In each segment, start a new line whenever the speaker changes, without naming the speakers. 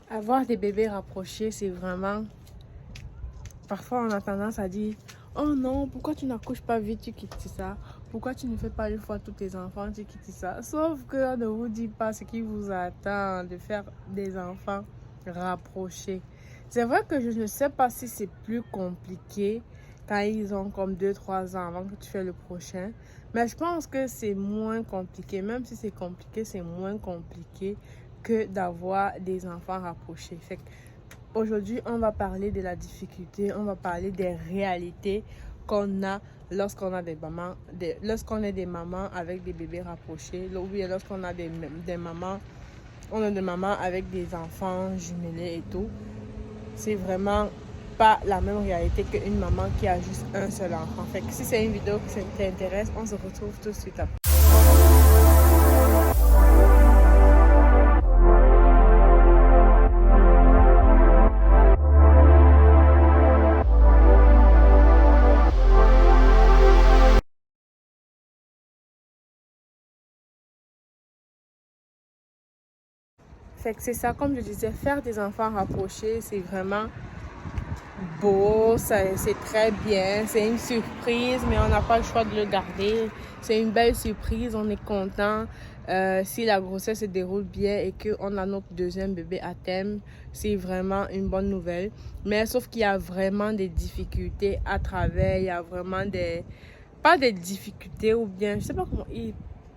Avoir des bébés rapprochés, c'est vraiment... Parfois, on a tendance à dire, oh non, pourquoi tu n'accouches pas vite, tu quittes ça. Pourquoi tu ne fais pas une fois tous tes enfants, tu quittes ça. Sauf qu'on ne vous dit pas ce qui vous attend de faire des enfants rapprochés. C'est vrai que je ne sais pas si c'est plus compliqué quand ils ont comme 2-3 ans avant que tu fasses le prochain. Mais je pense que c'est moins compliqué. Même si c'est compliqué, c'est moins compliqué que d'avoir des enfants rapprochés. Fait que aujourd'hui, on va parler de la difficulté, on va parler des réalités qu'on a lorsqu'on a des mamans, lorsqu'on est des mamans avec des bébés rapprochés, ou bien lorsqu'on a des mamans, on a des mamans avec des enfants jumelés et tout. C'est vraiment pas la même réalité qu'une maman qui a juste un seul enfant. Fait que si c'est une vidéo qui t'intéresse, on se retrouve tout de suite après. Fait que c'est ça, comme je disais, faire des enfants rapprochés, c'est vraiment beau, c'est très bien, c'est une surprise, mais on n'a pas le choix de le garder. C'est une belle surprise, on est content. Si la grossesse se déroule bien et qu'on a notre deuxième bébé à terme, c'est vraiment une bonne nouvelle. Mais sauf qu'il y a vraiment des difficultés à travers, il y a vraiment pas des difficultés ou bien, je sais pas comment,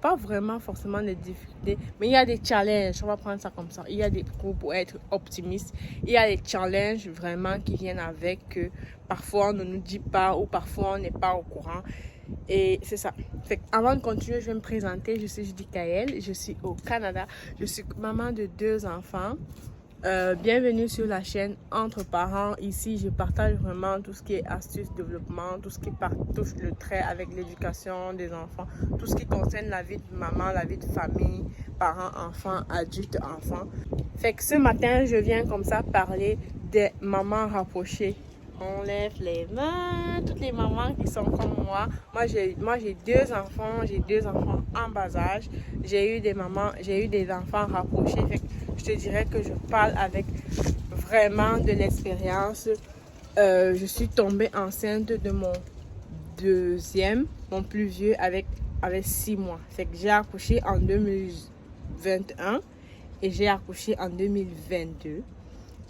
pas vraiment forcément des difficultés, mais il y a des challenges, on va prendre ça comme ça. Il y a des cours pour être optimiste, il y a des challenges vraiment qui viennent avec que parfois on ne nous dit pas ou parfois on n'est pas au courant. Et c'est ça. Fait avant de continuer, je vais me présenter. Je suis Judy Kael, je suis au Canada, je suis maman de 2 enfants. Bienvenue sur la chaîne Entre Parents. Ici, je partage vraiment tout ce qui est astuces, développement, tout ce qui touche le trait avec l'éducation des enfants, tout ce qui concerne la vie de maman, la vie de famille, parents, enfants, adultes, enfants. Fait que ce matin, je viens comme ça parler des mamans rapprochées. On lève les mains, toutes les mamans qui sont comme moi. Moi, j'ai 2 enfants en bas âge. J'ai eu des enfants rapprochés. Fait que je te dirais que je parle avec vraiment de l'expérience. Je suis tombée enceinte de mon deuxième, mon plus vieux, avec 6 mois. Fait que j'ai accouché en 2021 et j'ai accouché en 2022.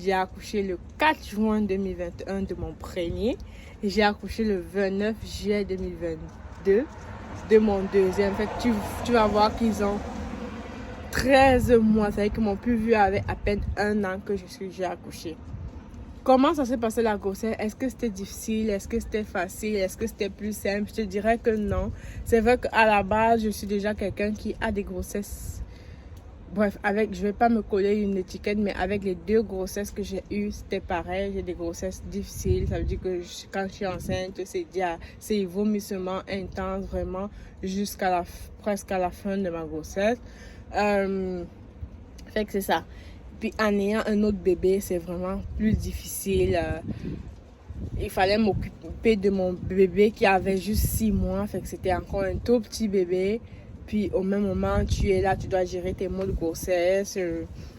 J'ai accouché le 4 juin 2021 de mon premier et j'ai accouché le 29 juillet 2022 de mon deuxième. Fait que tu vas voir qu'ils ont 13 mois. C'est-à-dire que mon plus vieux avait à peine 1 an que j'ai accouché. Comment ça s'est passé la grossesse? Est-ce que c'était difficile? Est-ce que c'était facile? Est-ce que c'était plus simple? Je te dirais que non. C'est vrai qu'à la base, je suis déjà quelqu'un qui a des grossesses. Bref, je vais pas me coller une étiquette, mais avec les 2 grossesses que j'ai eues, c'était pareil. J'ai des grossesses difficiles. Ça veut dire que quand je suis enceinte, c'est vomissement intense vraiment presque à la fin de ma grossesse. Fait que c'est ça. Puis en ayant un autre bébé, c'est vraiment plus difficile. Il fallait m'occuper de mon bébé qui avait juste 6 mois. Fait que c'était encore un tout petit bébé. Puis au même moment, tu es là, tu dois gérer tes maux de grossesse.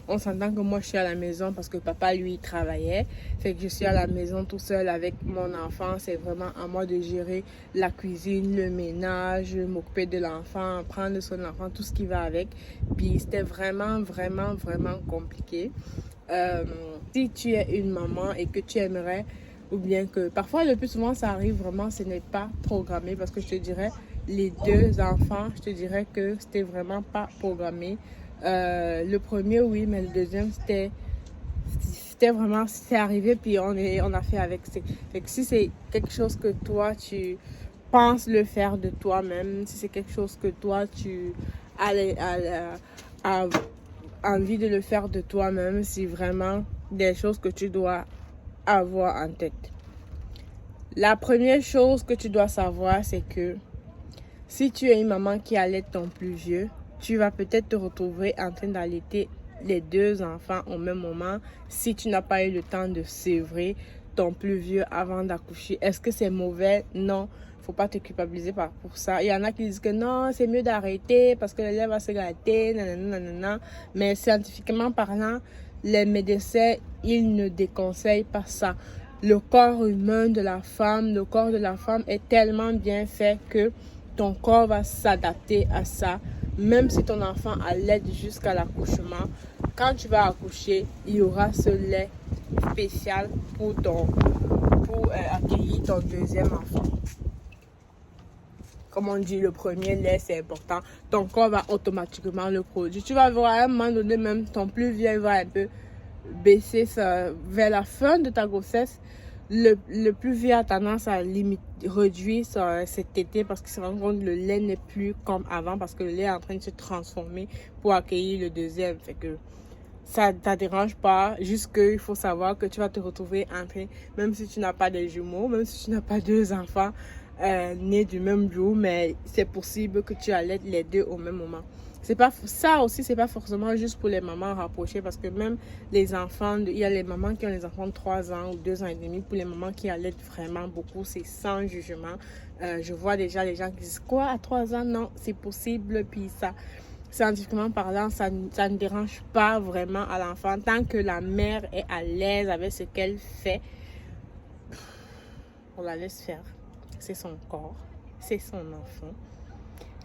On s'entend que moi, je suis à la maison parce que papa, lui, travaillait. Fait que je suis à la maison tout seul avec mon enfant. C'est vraiment à moi de gérer la cuisine, le ménage, m'occuper de l'enfant, prendre soin de l'enfant, tout ce qui va avec. Puis c'était vraiment, vraiment, vraiment compliqué. Si tu es une maman et que tu aimerais, ou bien que parfois le plus souvent ça arrive vraiment, ce n'est pas programmé parce que je te dirais les 2 enfants, je te dirais que c'était vraiment pas programmé. Le premier oui, mais le deuxième c'était vraiment, c'est arrivé puis on a fait avec. Fait que si c'est quelque chose que toi tu penses le faire de toi-même, si c'est quelque chose que toi tu as envie de le faire de toi-même, c'est vraiment des choses que tu dois avoir en tête. La première chose que tu dois savoir, c'est que si tu es une maman qui allait ton plus vieux, tu vas peut-être te retrouver en train d'allaiter les 2 enfants au même moment si tu n'as pas eu le temps de sevrer ton plus vieux avant d'accoucher. Est-ce que c'est mauvais? Non. Faut pas te culpabiliser pour ça. Il y en a qui disent que non, c'est mieux d'arrêter parce que le lait va se gâter, nanana, nanana. Mais scientifiquement parlant, les médecins, ils ne déconseillent pas ça. Le corps humain de la femme, le corps de la femme est tellement bien fait que ton corps va s'adapter à ça. Même si ton enfant allait jusqu'à l'accouchement, quand tu vas accoucher, il y aura ce lait spécial pour accueillir ton deuxième enfant. Comme on dit, le premier lait, c'est important. Ton corps va automatiquement le produire. Tu vas voir à un moment donné, même ton plus vieux va un peu baisser vers la fin de ta grossesse. Le plus vieux a tendance à réduire cet été parce qu'il se rend compte que le lait n'est plus comme avant parce que le lait est en train de se transformer pour accueillir le deuxième. Fait que ça ne dérange pas, juste qu'il faut savoir que tu vas te retrouver en train, même si tu n'as pas de jumeaux, même si tu n'as pas deux enfants nés du même jour, mais c'est possible que tu allaites les deux au même moment. C'est pas forcément juste pour les mamans rapprochées parce que même les enfants, il y a les mamans qui ont les enfants de 3 ans ou 2 ans et demi. Pour les mamans qui allaitent vraiment beaucoup, c'est sans jugement. Je vois déjà les gens qui disent quoi à 3 ans? Non, c'est possible. Puis ça, scientifiquement parlant, ça ne dérange pas vraiment à l'enfant tant que la mère est à l'aise avec ce qu'elle fait. On la laisse faire. C'est son corps, c'est son enfant,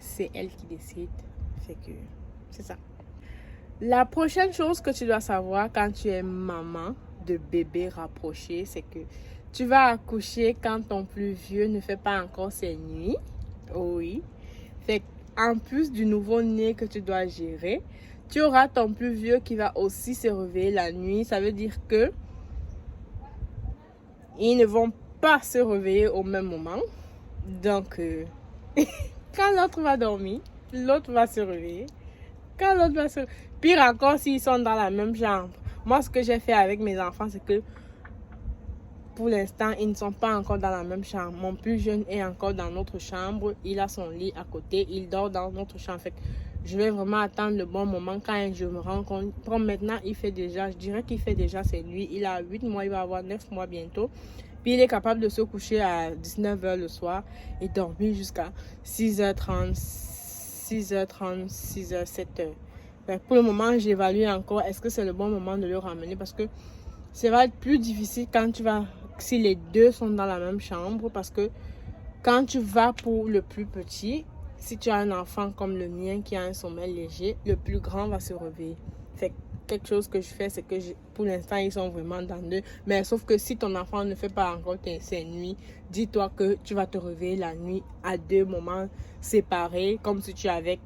c'est elle qui décide. Fait que c'est ça. La prochaine chose que tu dois savoir quand tu es maman de bébé rapproché, c'est que tu vas accoucher quand ton plus vieux ne fait pas encore ses nuits. Oui. Fait en plus du nouveau-né que tu dois gérer, tu auras ton plus vieux qui va aussi se réveiller la nuit. Ça veut dire que ils ne vont pas se réveiller au même moment. Donc, quand l'autre va dormir, l'autre va se réveiller. Quand l'autre va se... Pire encore s'ils sont dans la même chambre. Moi, ce que j'ai fait avec mes enfants, c'est que pour l'instant, ils ne sont pas encore dans la même chambre. Mon plus jeune est encore dans notre chambre. Il a son lit à côté. Il dort dans notre chambre. Fait que je vais vraiment attendre le bon moment quand je me rends compte. Comme maintenant, je dirais qu'il fait déjà ses nuits. Il a 8 mois, il va avoir 9 mois bientôt. Puis il est capable de se coucher à 19h le soir et dormir jusqu'à 6h30, 7h. Pour le moment, j'évalue encore est-ce que c'est le bon moment de le ramener parce que ça va être plus difficile si les deux sont dans la même chambre parce que quand tu vas pour le plus petit, si tu as un enfant comme le mien qui a un sommeil léger, le plus grand va se réveiller. Fait quelque chose que je fais, c'est que pour l'instant, ils sont vraiment dans deux. Mais sauf que si ton enfant ne fait pas encore ses nuits, dis-toi que tu vas te réveiller la nuit à 2 moments séparés, comme si tu avais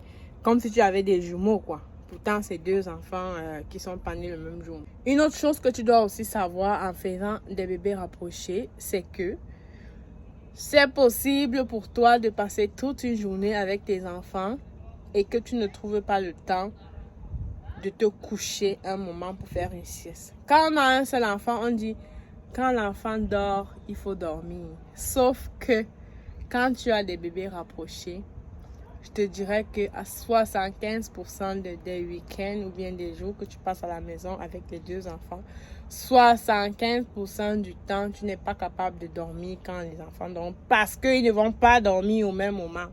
des jumeaux, quoi. Pourtant, c'est 2 enfants qui sont pas nés le même jour. Une autre chose que tu dois aussi savoir en faisant des bébés rapprochés, c'est que c'est possible pour toi de passer toute une journée avec tes enfants et que tu ne trouves pas le temps de te coucher un moment pour faire une sieste. Quand on a un seul enfant, on dit quand l'enfant dort, il faut dormir. Sauf que quand tu as des bébés rapprochés, je te dirais qu'à 75% des week-ends ou bien des jours que tu passes à la maison avec les 2 enfants, 75% du temps, tu n'es pas capable de dormir quand les enfants dorment parce qu'ils ne vont pas dormir au même moment.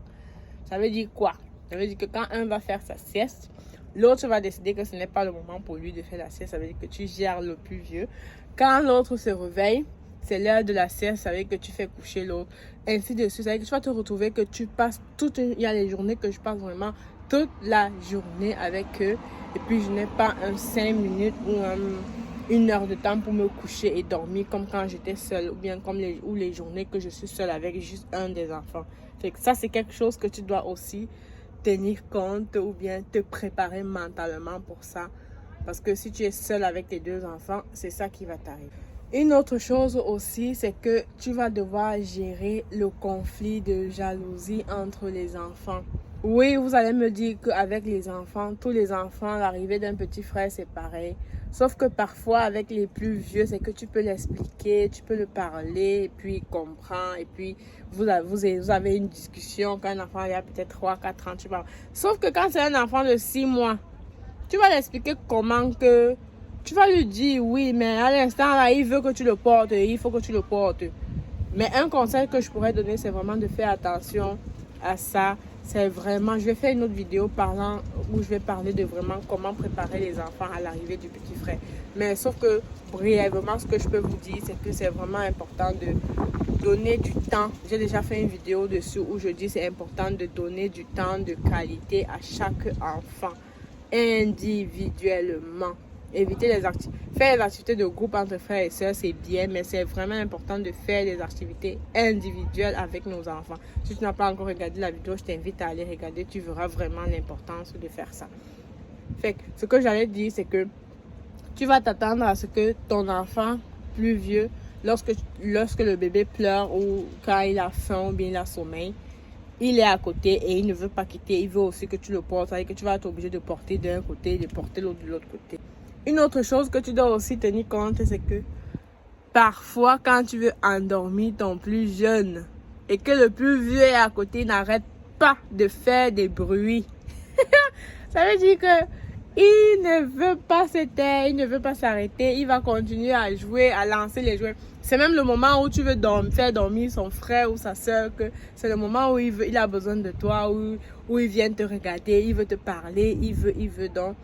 Ça veut dire quoi? Ça veut dire que quand un va faire sa sieste, l'autre va décider que ce n'est pas le moment pour lui de faire la sieste. Ça veut dire que tu gères le plus vieux. Quand l'autre se réveille, c'est l'heure de la sieste. Ça veut dire que tu fais coucher l'autre. Ainsi de suite. Ça veut dire que tu vas te retrouver que tu passes il y a les journées que je passe vraiment toute la journée avec eux. Et puis je n'ai pas 5 minutes ou 1 heure de temps pour me coucher et dormir comme quand j'étais seule. Ou bien comme les journées que je suis seule avec juste un des enfants. Fait que ça, c'est quelque chose que tu dois aussi tenir compte ou bien te préparer mentalement pour ça. Parce que si tu es seule avec tes 2 enfants, c'est ça qui va t'arriver. Une autre chose aussi, c'est que tu vas devoir gérer le conflit de jalousie entre les enfants. Oui, vous allez me dire qu'avec les enfants, tous les enfants, l'arrivée d'un petit frère, c'est pareil. Sauf que parfois, avec les plus vieux, c'est que tu peux l'expliquer, tu peux le parler, et puis il comprend, et puis vous avez une discussion. Quand un enfant il a peut-être 3-4 ans, tu parles. Sauf que quand c'est un enfant de 6 mois, tu vas l'expliquer comment que... Tu vas lui dire oui, mais à l'instant là, il veut que tu le portes, il faut que tu le portes. Mais un conseil que je pourrais donner, c'est vraiment de faire attention à ça. c'est vraiment, je vais faire une autre vidéo où je vais parler de vraiment comment préparer les enfants à l'arrivée du petit frère. Mais sauf que brièvement, ce que je peux vous dire, c'est que c'est vraiment important de donner du temps. J'ai déjà fait une vidéo dessus où je dis c'est important de donner du temps de qualité à chaque enfant individuellement. Éviter faire les activités de groupe entre frères et sœurs, c'est bien, mais c'est vraiment important de faire des activités individuelles avec nos enfants. Si tu n'as pas encore regardé la vidéo, je t'invite à aller regarder. Tu verras vraiment l'importance de faire ça. Fait que ce que j'allais dire, c'est que tu vas t'attendre à ce que ton enfant plus vieux, lorsque le bébé pleure ou quand il a faim ou bien il a sommeil, il est à côté et il ne veut pas quitter. Il veut aussi que tu le portes, et que tu vas être obligé de porter d'un côté et de porter l'autre de l'autre côté. Une autre chose que tu dois aussi tenir compte, c'est que parfois, quand tu veux endormir ton plus jeune et que le plus vieux est à côté, n'arrête pas de faire des bruits. Ça veut dire que il ne veut pas se taire, il ne veut pas s'arrêter, il va continuer à jouer, à lancer les jouets. C'est même le moment où tu veux faire dormir son frère ou sa soeur, que c'est le moment où il a besoin de toi, où il vient te regarder, il veut te parler, il veut donc.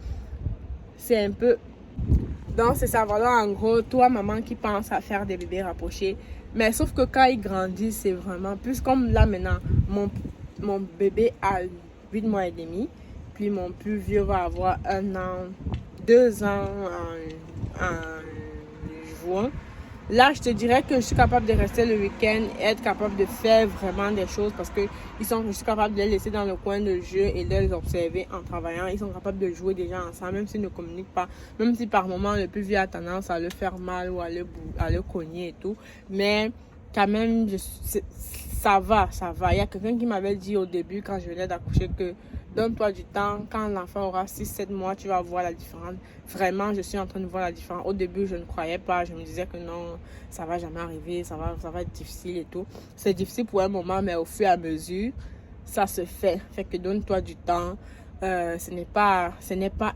C'est un peu... Donc, c'est ça, voilà, en gros, toi, maman, qui pense à faire des bébés rapprochés. Mais sauf que quand ils grandissent, c'est vraiment... Plus comme là, maintenant, mon bébé a 8 mois et demi. Puis mon plus vieux va avoir 1 an, 2 ans en juin. Là, je te dirais que je suis capable de rester le week-end et être capable de faire vraiment des choses parce que je suis capable de les laisser dans le coin de jeu et de les observer en travaillant. Ils sont capables de jouer déjà ensemble, même s'ils ne communiquent pas. Même si par moment, le plus vieux a tendance à le faire mal ou à le cogner et tout. Mais quand même, ça va. Il y a quelqu'un qui m'avait dit au début, quand je venais d'accoucher, que donne-toi du temps. Quand l'enfant aura 6-7 mois, tu vas voir la différence. Vraiment, je suis en train de voir la différence. Au début, je ne croyais pas. Je me disais que non, ça va jamais arriver. Ça va être difficile et tout. C'est difficile pour un moment, mais au fur et à mesure, ça se fait. Fait que donne-toi du temps. Ce n'est pas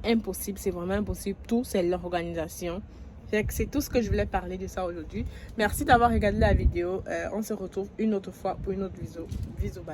impossible. C'est vraiment impossible. Tout, c'est l'organisation. C'est tout ce que je voulais parler de ça aujourd'hui. Merci d'avoir regardé la vidéo. On se retrouve une autre fois pour une autre vidéo. Bisous, bye.